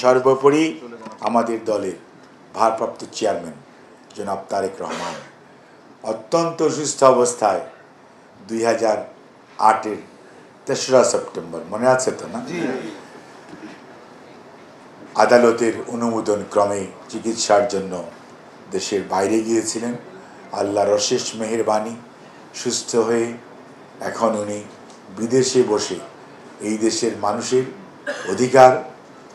সর্বোপরি আমাদের দলের ভারপ্রাপ্ত চেয়ারম্যান জনাব তারেক রহমান অত্যন্ত অসুস্থ অবস্থায় 2008-এর 3রা সেপ্টেম্বর, মনে আছে তো না, আদালতের অনুমোদন ক্রমে চিকিৎসার জন্য দেশের বাইরে গিয়েছিলেন। আল্লাহর অশেষ মেহেরবানি, সুস্থ হয়ে এখন উনি বিদেশে বসে এই দেশের মানুষের অধিকার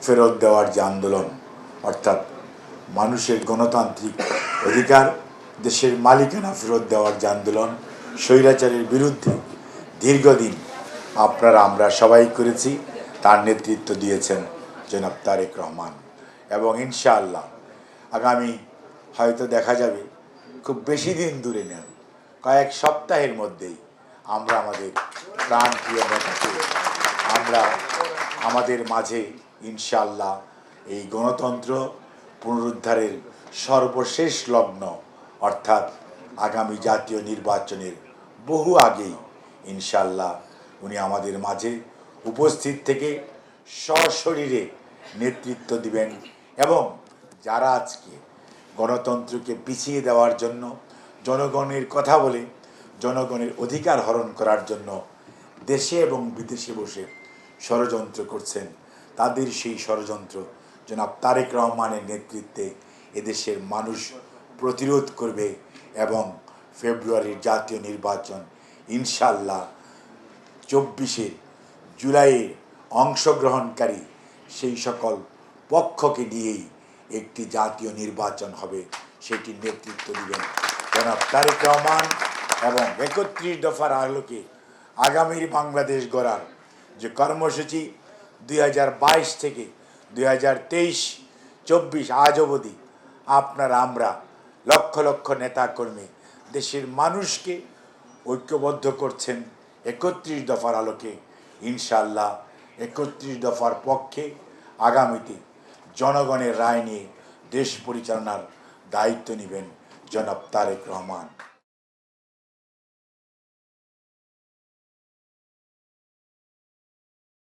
ফেরত দেওয়ার যে আন্দোলন, অর্থাৎ মানুষের গণতান্ত্রিক অধিকার, দেশের মালিকানা ফেরত দেওয়ার যে আন্দোলন, স্বৈরাচারের বিরুদ্ধে দীর্ঘদিন আমরা সবাই করেছি, তার নেতৃত্ব দিয়েছেন জনাব তারেক রহমান। এবং ইনশাআল্লাহ আগামী হয়তো দেখা যাবে, খুব বেশি দিন দূরে নেই, কয়েক সপ্তাহের মধ্যেই আমরা আমাদের প্রাণপ্রিয় নেতাকে আমাদের মাঝে ইনশাআল্লাহ এই গণতন্ত্র পুনরুদ্ধারের সর্বশেষ লগ্ন, অর্থাৎ আগামী জাতীয় নির্বাচনের বহু আগেই ইনশাআল্লাহ উনি আমাদের মাঝে উপস্থিত থেকে সশরীরে নেতৃত্ব দিবেন। এবং যারা আজকে গণতন্ত্রকে পিছিয়ে দেওয়ার জন্য, জনগণের কথা বলে জনগণের অধিকার হরণ করার জন্য দেশে এবং বিদেশে বসে ষড়যন্ত্র করছেন, তাদের সেই ষড়যন্ত্র জনাব তারেক রহমানের নেতৃত্বে এদেশের মানুষ প্রতিরোধ করবে। এবং ফেব্রুয়ারির জাতীয় নির্বাচন ইনশাআল্লাহ 24শে জুলাইয়ের অংশগ্রহণকারী সেই সকল পক্ষকে নিয়েই একটি জাতীয় নির্বাচন হবে, সেটির নেতৃত্ব দিবেন জনাব তারেক রহমান। এবং 31 দফার আলোকে আগামীর বাংলাদেশ গড়ার যে কর্মসূচি 2022 থেকে 2023-24 আজ অবধি আমরা লক্ষ লক্ষ নেতাকর্মী দেশের মানুষকে ঐক্যবদ্ধ করছেন 31 দফার আলোকে। ইনশাআল্লাহ 31 দফার পক্ষে আগামীতে জনগণের রায় নিয়ে দেশ পরিচালনার দায়িত্ব নেবেন জনাব তারেক রহমান।